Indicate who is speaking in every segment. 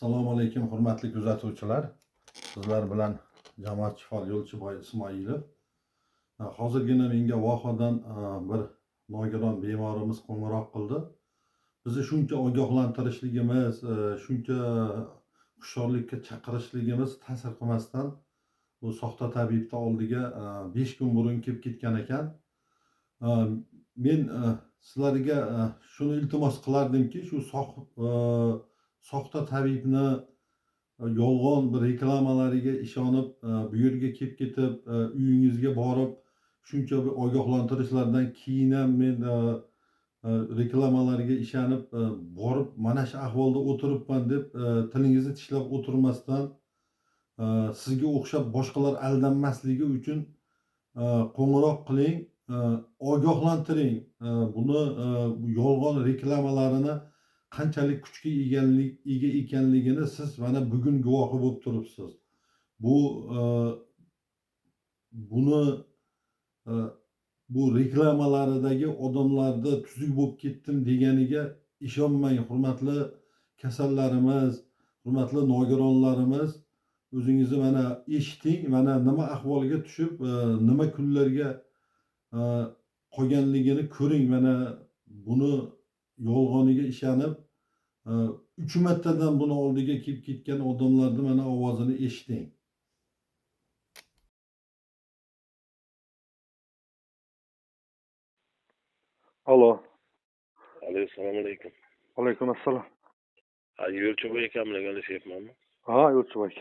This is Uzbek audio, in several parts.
Speaker 1: Assalomu alaykum, hurmatli kuzatuvchilar. Sizlar bilan jamoat shifo Yo'lchiboy Ismoilov. Hozirgina menga Vohadan bir nogiron bemorimiz qo'ng'iroq qildi. Bizni shuncha ogohlantirishligimiz, shuncha hushyorlikka chaqirishligimiz ta'sir qilmasdan bu soxta tabibni oldiga 5 kun burun kelib ketgan ekan. Men sizlarga shuni iltimos qilardimki, shu soxta tabibni yolg'on bir reklamalariga ishonib, bu yerga kelib ketib, uyingizga borib, shuncha bir ogohlantirishlardan keyin ham men reklamalarga ishonib, borib mana shu ahvolda o'tiribman deb tilingizni tishlab o'tirmasdan, sizga o'xshab boshqalar aldanmasligi uchun qo'ng'iroq qiling, ogohlantiring. Buni yolg'on reklamalarini qanchalik kuchga ega ekanligini siz mana bugun guvohi bo'lib turibsiz. Bu reklamalaridagi odamlarda tuzuk bo'lib ketdim deganiga ishonmang, hurmatli kasallarimiz, hurmatli nogironlarimiz. O'zingizni mana eshiting, mana nima ahvolga tushib, nima kunlarga qolganligini ko'ring. Mana buni yolg'oniga ishonib, 3 martadan buni oldiga kelib ketgan odamlarni mana ovozini eshiting.
Speaker 2: Alo.
Speaker 3: Alo, assalomu alaykum.
Speaker 2: Alaykum assalom.
Speaker 3: Yo'lchiboy akamni gaplashayapmanmi?
Speaker 2: Ha, Yo'lchiboy.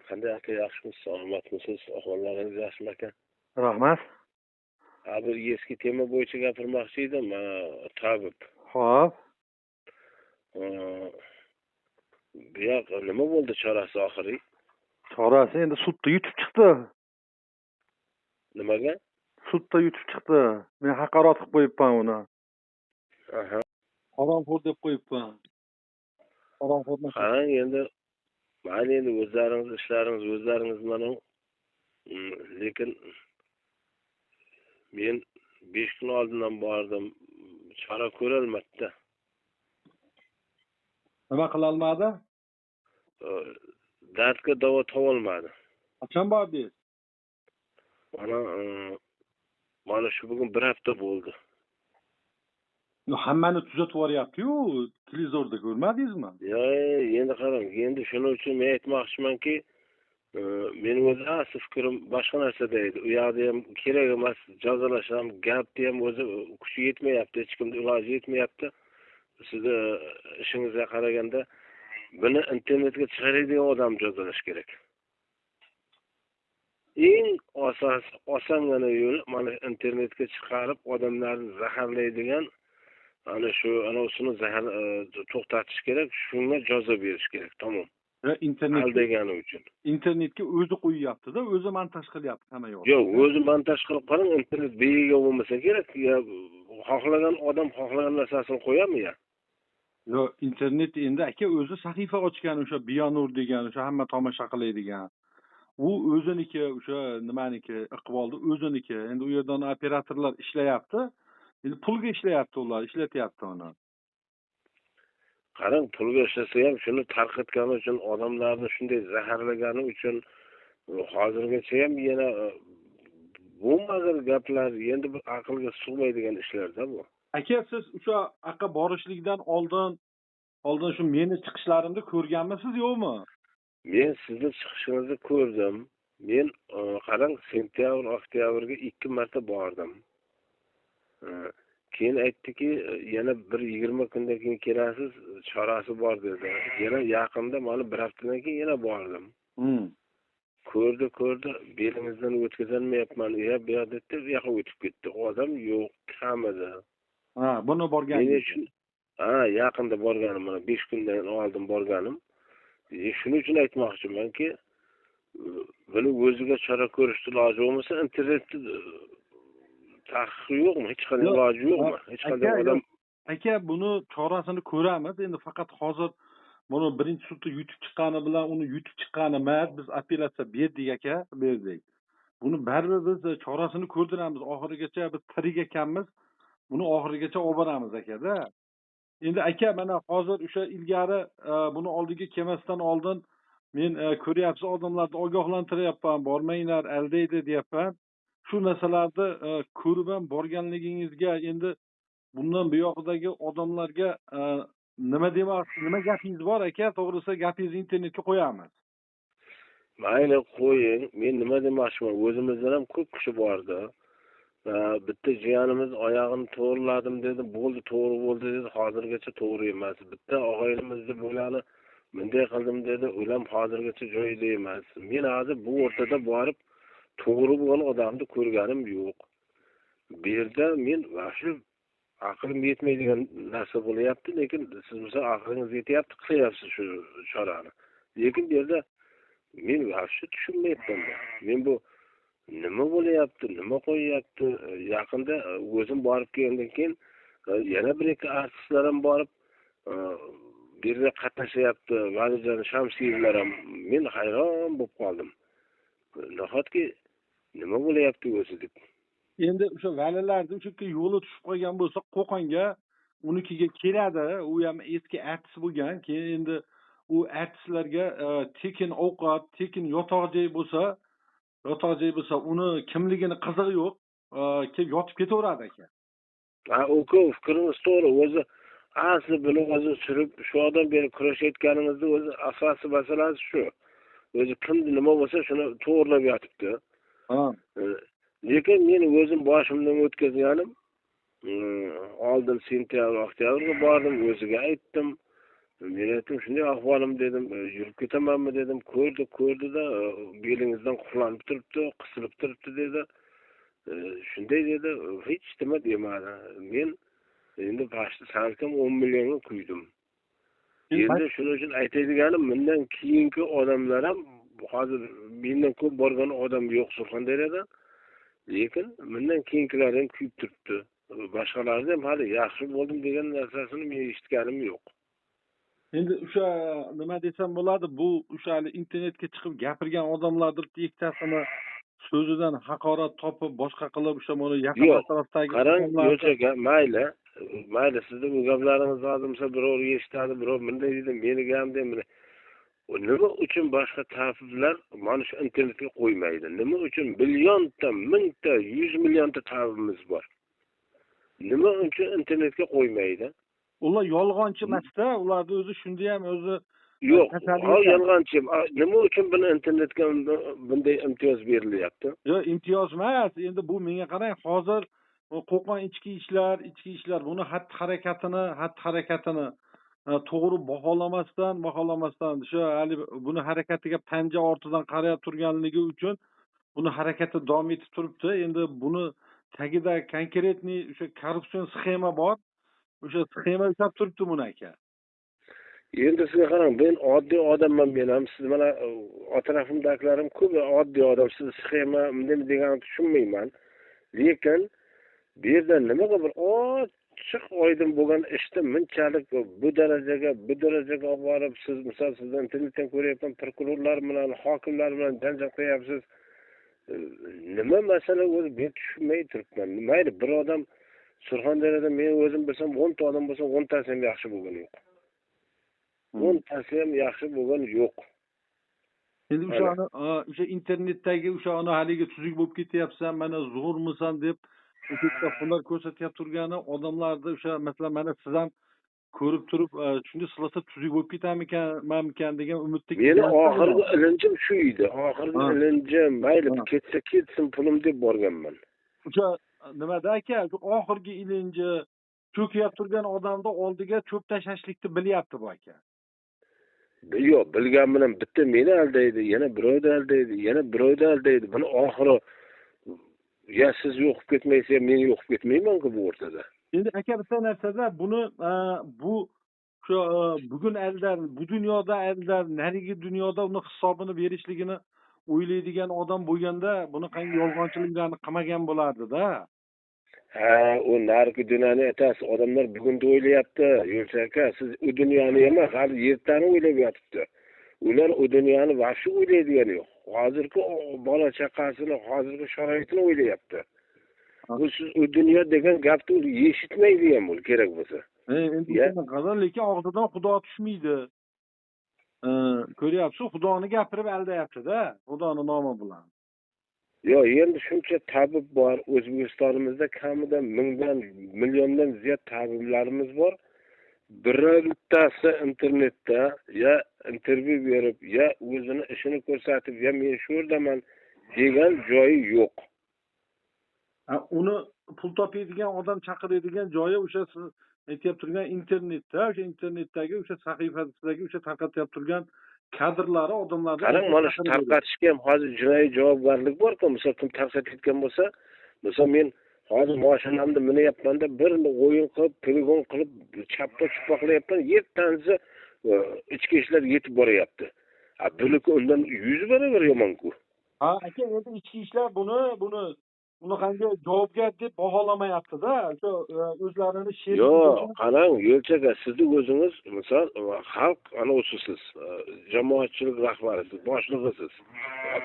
Speaker 3: Qanday aka, yaxshimisiz, salomatmisiz? Ahvollaringiz yaxshimi aka?
Speaker 2: Rahmat.
Speaker 3: Bir eski tema bo'yicha gapirmoqchi edim. Tabib.
Speaker 2: Xo'p.
Speaker 3: Bu yoq nima bo'ldi chorasi oxiri?
Speaker 2: Chorasi endi sudda yutib chiqdi.
Speaker 3: Nimaga?
Speaker 2: Sudda yutib chiqdi. Men haqorat qilib qo'yibman uni.
Speaker 3: Aha.
Speaker 2: Haromxo'r deb qo'yibman. Haromxo'rni.
Speaker 3: Qarang endi, mayli endi o'zlaringiz ishlaringiz o'zlaringiz mana. Lekin men 5 kun oldindan bordim. Chora ko'rolmadi.
Speaker 2: Nima qila olmadi?
Speaker 3: Dardga davo topolmadi.
Speaker 2: Qachon bordingiz?
Speaker 3: Mana shu bugun 1 hafta bo'ldi.
Speaker 2: Hammani tuzatib yuboryapti-yu, televizorda ko'rmadingizmi?
Speaker 3: Endi qarang, endi shuning uchun men aytmoqchimanki, mening o'zi asli fikrim boshqa narsada edi. U yoqda ham kerak emas, jazolash ham, gapni ham o'zi kuchi yetmayapti, hech kimning iloji yetmayapti. Sizni ishingizga qaraganda buni internetga chiqaradigan odam jazolash kerak. Eng osongina yo'li mana internetga chiqarib odamlarni zaharlaydigan ana usini to'xtatish kerak, shunga jazo berish kerak. Tamom. Aldagani uchun.
Speaker 2: Internetga o'zi qo'yyapti-da, o'zi montaj qilyapti hamma yo'q.
Speaker 3: Yo'q, o'zi montaj qilib qarang, internet begiga bo'lmasa kerak. Xohlagan odam xohlagan narsasini qo'yadimi ya?
Speaker 2: Yo'q, internet endi aka o'zi sahifa ochgan, o'sha Biyonur degan, o'sha hamma tomosha qiladigan. U o'ziniki, o'sha nimaniki, iqbolni o'ziniki. Endi u yerdan operatorlar ishlayapti. Endi pulga ishlayapti ular, ishlatyapti uni.
Speaker 3: Qarang, pulga ishlasa ham shuni tarqatgani uchun, odamlarni shunday zaharlagani uchun hozirgacha ham yana bo'lmagan gaplar, endi bir aqlga sig'maydigan ishlarda bu.
Speaker 2: Aka, siz o'sha aqqa borishlikdan oldin shu meni chiqishlarimni ko'rganmisiz, yo'qmi?
Speaker 3: Men sizni chiqishingizni ko'rdim. Men qarang, sentyabr, oktyabrga 2 marta bordim. Keyin aytdiki, yana bir 20 kundan keyin kelasiz, chorasi bor dedi. Yana yaqinda mana 1 haftadan keyin yana bordim. Ko'rdi, belingizdan o'tkazolmayapman, bu yoqda deb bu yoqqa o'tib ketdi. Odam yo'q, kamida.
Speaker 2: Buni borganingiz.
Speaker 3: Yaqinda borganim, mana 5 kundan oldin borganim. Shuning uchun aytmoqchimanki, buni o'ziga chora ko'rishni iloji bo'lmasa, internetda taqiq yo'qmi? Hech qanday iloji yo'qmi? Hech qanday odam
Speaker 2: aka, buni chorasini ko'ramiz. Endi faqat hozir buni birinchi sudda yutib chiqqani bilan uni yutib chiqqani emas, biz apellyatsiya berdik aka, berdik. Buni baribir biz chorasini ko'rdiramiz. Oxirigacha biz tirik ekanmiz. Buni oxirigacha olib boramiz aka-da. Endi aka mana hozir o'sha ilgari buni oldiga kelmasdan oldin men ko'ryapsiz odamlarni ogohlantiryapman, bormanglar, aldaydi deyapman. Shu narsalarni ko'rib ham borganligingizga endi bundan buyoqdagi odamlarga nima gapingiz bor aka? To'g'risi gapingizni internetga qo'yamiz.
Speaker 3: Mayli qo'ying. Men nima demoqchiman, o'zimizdan ham ko'p kishi bordi. Bitta jiyanimiz oyog'ini to'g'riladim dedi, bo'ldi, to'g'ri bo'ldi dedi, hozirgacha to'g'ri emas. Bitta og'aynimizni bo'lani bunday qildim dedi, ular hozirgacha joyida emas. Men hozir bu o'rtada borib to'g'ri bo'lgan odamni ko'rganim yo'q. Bu yerda men shu aqlim yetmaydigan narsa bo'lyapti, lekin siz misol aqlingiz yetyapti, qilyapsiz shu chorani. Lekin bu yerda men shu tushunmayapman. Men bu nima bo'lyapti, nima qo'yyapti? Yaqinda o'zim borib kelgandan keyin yana bir ikki artistlar ham borib bu yerda qatnashyapti. Valijon Shamsiyevlar ham. Men hayron bo'lib qoldim. Nahotki nima bo'lyapti o'zi deb.
Speaker 2: Endi o'sha valilarni o'sha yerga yo'li tushib qolgan bo'lsa, Qo'qonga unikiga keladi. U ham eski artist bo'lgan. Keyin endi u artistlarga tekin ovqat, tekin yotoq joy bo'lsa, uni kimligini qizig'i yo'q, kelib yotib ketaveradi aka.
Speaker 3: Uka, fikringiz to'g'ri. O'zi asli buni o'zi surib, shu odam berib kurashayotganimizni o'zi asosiy masalasi shu. O'zi kimni nima bo'lsa shuni to'g'rilab yotibdi. Lekin men o'zim boshimdan o'tkazganim, oldin sentyabr, oktyabrga bordim, o'ziga aytdim. Men aytdim, shunday ahvolim dedim, yurib ketamanmi dedim, ko'rdi-da, belingizdan quvlanib turibdi, qisilib turibdi dedi. Shunday dedi, hech nima demadi. Men endi pashti salkam 10 millionga quydim. Endi shuning uchun aytadiganim, mendan keyingi odamlar ham hozir mendan ko'p borgan odam yo'q Surxondaryoda. Lekin mendan keyingilar ham kuyib turibdi. Boshqalarni ham hali yaxshi bo'ldim degan narsasini men eshitganim yo'q.
Speaker 2: Endi o'sha nima desam bo'ladi, bu o'sha internetga chiqib gapirgan odamlardir ikkitasini so'zidan haqorat topib, boshqa qilib o'sha mana yaqin atrofdagi
Speaker 3: qarang, yo'chaga mayli, sizning bu gaplaringizni hozir misol birov eshitadi, birov bunday deydi, meniga ham deydi. Nima uchun boshqa taraflar mana shu internetga qo'ymaydi? Nima uchun millionta, mingta, 100 millionta tarafimiz bor? Nima uchun internetga qo'ymaydi?
Speaker 2: Ular yolg'onchi emas-da, ularni o'zi shunday ham o'zi
Speaker 3: yo'q, yolg'onchi. Nima uchun buni internetga bunday imtiyoz berilyapti?
Speaker 2: Yo'q, imtiyoz emas. Endi bu menga qarang, hozir Qo'qon ichki ishlar buni xatti-harakatini to'g'ri baholamasdan o'sha buni harakatiga panja ortidan qarab turganligi uchun buni harakati davom etib turibdi. Endi buni tagida konkretniy o'sha korrupsion sxema bor. O'sha sxema ushlab turibdi buni aka.
Speaker 3: Endi sizga qarang, men oddiy odamman, men ham siz mana atrofimdagilarim ko'p oddiy odam, siz sxema nima deganini tushunmayman. Lekin bu yerda nimaga bir ochiq oydin bo'lgan ishni bunchalik bu darajaga olib borib, siz misol sizdan internetdan ko'ryapman, prokurorlar bilan, hokimlar bilan janjal qilyapsiz. Nima masala o'zi men tushunmay turibman. Mayli, bir odam Surxondaryoda men o'zim bilsam 10 ta odam bo'lsa 10 tasi ham yaxshi bo'lgani yo'q. 10 tasi ham yaxshi bo'lgani yo'q.
Speaker 2: Endi o'sha internetdagi o'sha haligi tuzuk bo'lib ketyapsan, mana zo'rmisan deb o'sha pullar ko'rsatib turgani odamlarni o'sha masalan mana siz ham ko'rib turib shunday silasa tuzuk bo'lib ketarmikan degan umidda.
Speaker 3: Meni oxirgi ilinjim shu edi. Oxirgi ilinjim mayli ketsa ketsin pulim deb borganman.
Speaker 2: O'sha nimada aka, oxirgi ilinji cho'kib turgan odamni oldiga cho'p tashlashlikni bilyapti bu aka.
Speaker 3: Yo'q, bilgan bilan bitta meni aldaydi, yana birovni aldaydi, yana birovni aldaydi. Buni oxiri ya siz yo'qib ketmaysiz, men yo'qib ketmayman-ku bu o'rtada.
Speaker 2: Endi aka bitta narsada buni bu shu bugun aldar, bu dunyoda aldar, narigi dunyoda uni hisobini berishligini o'ylaydigan odam bo'lganda buni qanday yolg'onchiliklarni qilmagan bo'lardi-da.
Speaker 3: U narigi dunyoni aytasiz, odamlar bugunni o'ylayapti. Yo'lchaka, siz u dunyoni emas, hali ertani o'ylab yotibdi. Ular u dunyoni vaqti o'ylaydigani yo'q. Hozirgi bola chaqasini, hozirgi sharoitini o'ylayapti. Bu siz u dunyo degan gapni eshitmaydi ham kerak bo'lsa.
Speaker 2: Endi
Speaker 3: Ya.
Speaker 2: o'shani qadar, lekin og'zidan Xudo tushmaydi. Ko'ryapsiz, Xudoni gapirib aldayapti-da, Xudoni nomi bilan.
Speaker 3: Yo, endi shuncha tabib bor O'zbekistonimizda, kamida mingdan, milliondan ziyod tabiblarimiz bor. Birortasi internetda ya intervyu berib, ya o'zini ishini ko'rsatib, ya men shu yerdaman degan joyi yo'q.
Speaker 2: Uni pul topadigan odam chaqiradigan joyi o'sha siz aytyap turgan internetda, o'sha internetdagi o'sha sahifasidagi o'sha tarqatyap turgan kadrlari odamlarni
Speaker 3: Qarang, mana shu tarqatishga ham hozir jinoiy javobgarlik bor-ku. Misol kim tarqatayotgan bo'lsa, misol men hozir mashinamda minyapmanda, bir o'yin qilib, telefon qilib, chappa chuppa qilyapman, yettanisi ichki ishlar yetib boryapti. Bularga undan 100 barobar yomon-ku.
Speaker 2: Ha, aka, endi ichki ishlar buni bunaqangi javobgar deb baholamayapti-da. O'sha o'zlarini sherik.
Speaker 3: Yo'q, qarang, Yo'lchaka, sizni o'zingiz misol xalq anavsiz, jamoatchilik rahbarisiz, boshlig'isiz,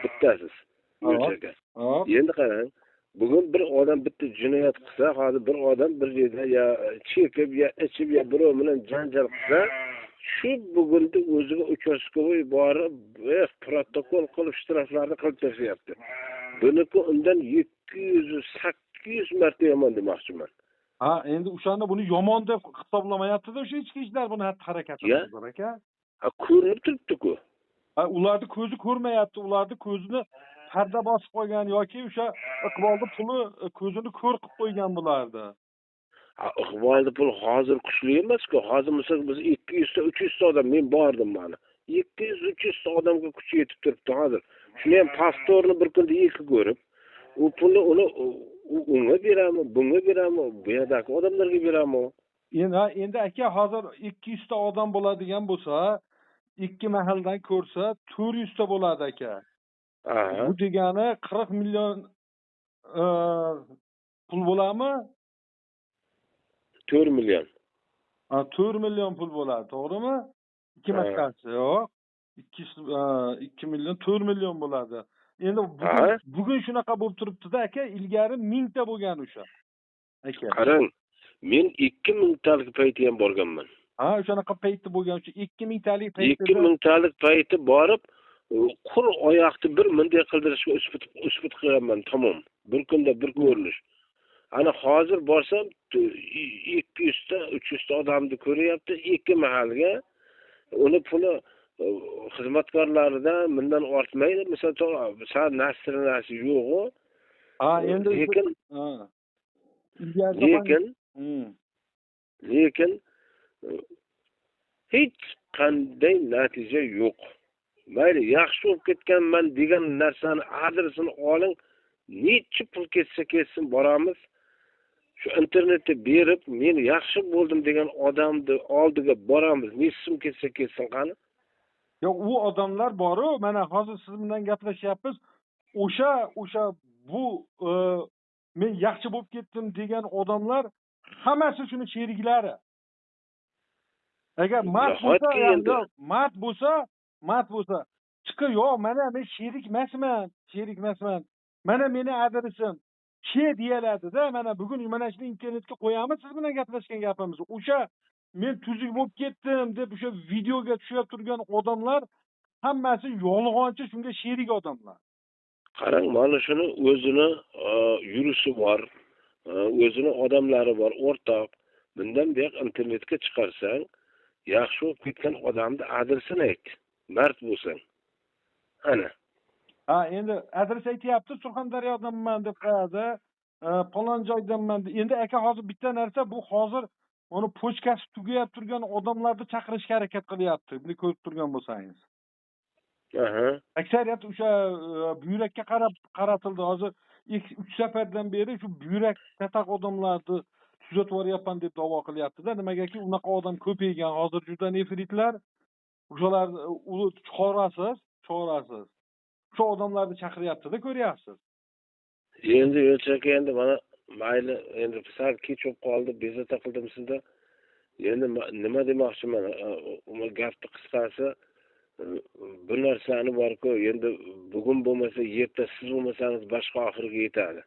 Speaker 3: bittasiz. Yo'lchaka. Endi qarang, bugun bir odam bitta jinoyat qilsa, hozir bir odam bir yerda ya chekib, ya ichib, ya birov bilan janjal qilsa, shu bugunda o'ziga uchastkovoy borib, protokol qilib, shtraflarni qilib tashlayapti. Buniki undan 700-800 marta yomon demoqchiman.
Speaker 2: Ha, endi o'shani buni yomon deb hisoblamayapti-da, o'sha ichki ishlar buni harakati qiladi, aka.
Speaker 3: Ko'rinib turibdi-ku.
Speaker 2: Ularni ko'zi ko'rmayapti, ularni ko'zini parda bosib qo'ygan yoki o'sha Iqbolni puli ko'zini ko'r qilib qo'ygan bularni.
Speaker 3: Iqbolni pul hozir kuchli emas-ku. Hozir misol biz 200 ta 300 ta odam, men bordim mana. 200-300 ta odamga kuchi yetib turibdi hozir. Shuni ham pastorni bir kunda ikki ko'rib, u pulni unga berami, bunga berami, bu yerdagi odamlarga berami?
Speaker 2: Endi aka, hozir 200 ta odam bo'ladigan bo'lsa, ikki mahaldan ko'rsa 400 ta bo'ladi aka. Bu degani 40 million pul bo'ladimi?
Speaker 3: 4 million.
Speaker 2: 4 million pul bo'ladi, to'g'rimi? Ikki makkasi yo'q. 2 million 4 million bo'ladi. Endi bugun shunaqa bo'lib turibdi-da aka, ilgari 1000 ta bo'lgan o'sha. Aka.
Speaker 3: Qarang, men 2000 talik payti ham borganman.
Speaker 2: O'shanaqa payti bo'lgan, o'sha 2000 talik payti.
Speaker 3: 2000 talik payti borib, qur oyoqni bir bunday qildirishga usput qilganman, tamom. Bir kunda bir ko'rinish. Ana hozir borsam 200 ta 300 ta odamni ko'ryapti, ikki mahalga. Uni puli xizmatkorlaridan bundan ortmaydi. Misol sal nasrinasi yo'q-ku.
Speaker 2: Endi
Speaker 3: lekin hech qanday natija yo'q. Mayli, yaxshi bo'lib ketganman degan narsani adresini oling, necha pul ketsa boramiz. Shu internetda berib, men yaxshi bo'ldim degan odamni oldiga boramiz. Nesim ketsin qani?
Speaker 2: Yo'q, u odamlar bor-ku, mana hozir siz bilan gaplashyapmiz. O'sha bu men yaxshi bo'lib ketdim degan odamlar hammasi shuni sheriklari. Agar mard bo'lsa, chiqib, yo'q, mana men sherik emasman. Mana meni adresim deyiladi-da. Mana bugun mana shuni internetga qo'yamiz, siz bilan gaplashgan gapimiz. O'sha men tuzuk bo'lib ketdim deb o'sha videoga tushib turgan odamlar hammasi yolg'onchi, shunga sherik odamlar.
Speaker 3: Qarang, mana shuni o'zini yurishi bor, o'zini odamlari bor, o'rtoq. Bundan buyoq internetga chiqarsang, yaxshi bo'lib ketgan odamning adresini ayt. Mard bo'lsang. Ana.
Speaker 2: Endi adres aytyapti, Surxondaryodanman deb qo'yadi, falon joydanman. Endi aka, hozir bitta narsa, bu hozir mana pochkasi tugayib turgan odamlarni chaqirishga harakat qilyapti. Buni ko'rib turgan bo'lsangiz. Aksariyat o'sha buyrakka qaratildi. Hozir 3 safardan beri shu buyrak kataq odamlarni tuzatib yuryapman deb da'vo qilyapti-da. Nimagaki unaqa odam ko'paygan. Hozir juda nefritlar. O'shalar chorasiz. Shu odamlarni chaqiryapti-da, ko'ryapsiz.
Speaker 3: Endi Yo'lchaka, endi mana mayli, endi sal kech bo'lib qoldi, bezovta qildim sizda. Endi nima demoqchiman? Gapni qisqasi, bu narsani bor-ku, endi bugun bo'lmasa, erta siz bo'lmasangiz boshqa oxiriga yetadi.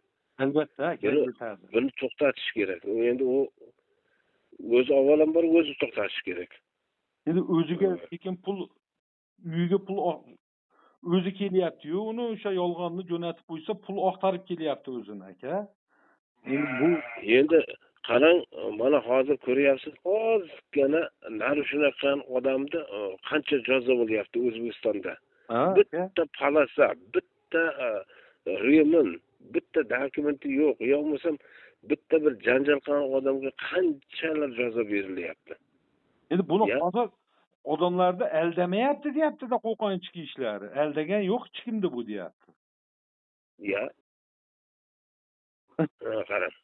Speaker 2: Albatta, yetadi.
Speaker 3: Buni to'xtatish kerak. Endi u o'zi avvalambor o'zi to'xtashi kerak.
Speaker 2: Endi o'ziga lekin pul uyiga pul o'zi kelyapti-yu, uni o'sha yolg'onni jo'natib qo'ysa, pul oqtarib kelyapti o'zini aka. Endi bu
Speaker 3: Endi qarang, mana hozir ko'ryapsiz, ozgina nari shunaqa odamda qancha jazo bo'lyapti O'zbekistonda.
Speaker 2: ha aka.
Speaker 3: Bitta palasa, bitta remin, bitta dokumenti yo'q, yo bo'lmasam bitta bir janjal qilgan odamga qanchalar jazo berilyapti.
Speaker 2: Endi buni
Speaker 3: Ya.
Speaker 2: hozir odamlarda aldamayapti deyapti-da Qo'qon ichki ishlari. Aldagan yo'q hech kimda bu deyapti.
Speaker 3: Ya. Qarang.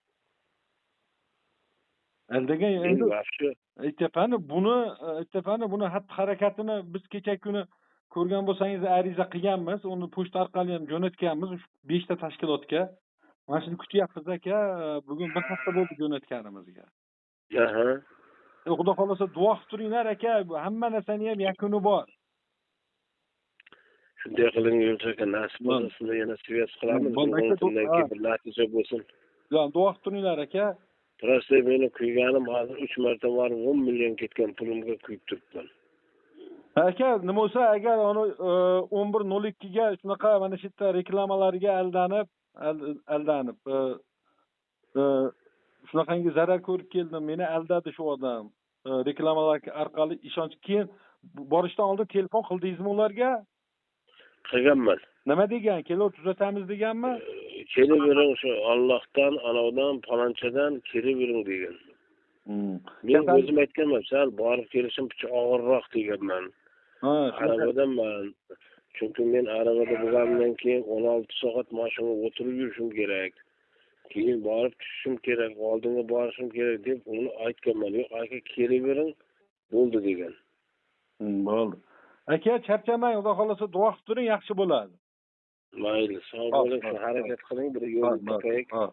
Speaker 2: Aldagan
Speaker 3: Men
Speaker 2: endi
Speaker 3: vaqti
Speaker 2: aytyapani buni xatti-harakatini biz kecha kuni ko'rgan bo'lsangiz ariza qilganmiz, uni pochta orqali ham jo'natganmiz 5 ta tashkilotga. Mana shuni kutyapmiz aka, bugun bir hafta bo'ldi jo'natganimizga.
Speaker 3: aha.
Speaker 2: Xudo xolasa duo qilib turinglar aka, hamma narsani ham yakuni bor.
Speaker 3: Shunday qiling Yo'lchi aka, nasib bo'lsa shunda yana svязь qilamiz.
Speaker 2: Bo'lmasa,
Speaker 3: Bundan keyin bir natija bo'lsin.
Speaker 2: Yo, duo qilib turinglar aka.
Speaker 3: Prosta meni kuyganim hozir 3 marta borib 10 million ketgan pulimga kuyib turibman.
Speaker 2: Aka, nima bo'lsa agar uni 11:02 ga shunaqa mana shu yerda reklamalarga aldanib shunaqangi zarar ko'rib keldim, meni aldadi shu odam. Reklamalar orqali ishonch, keyin borishdan oldin telefon qildingizmi ularga?
Speaker 3: Qilganman.
Speaker 2: Nima degan? Kelib tuzatamiz deganmi?
Speaker 3: Kelibering shu Allohdan, anavdan, palonchadan kelibering degan. Men o'zim aytganman, sal borib kelishim og'irroq deganman.
Speaker 2: Ha,
Speaker 3: Arabadanman. Chunki men arabada bo'lgandan keyin 16 soat mashinada o'tirib yurishim kerak. Keyin borib tushishim kerak, oldinga borishim kerak deb uni aytganman. Yo'q, aka kelibering, bo'ldi degan.
Speaker 2: Bo'ldi. Aka, charchamang, xudo xolasa duo qilib turing, yaxshi bo'ladi.
Speaker 3: Mayli, sog' bo'ling, shu harakat qiling, bir yo'lni topaylik.
Speaker 2: Ha.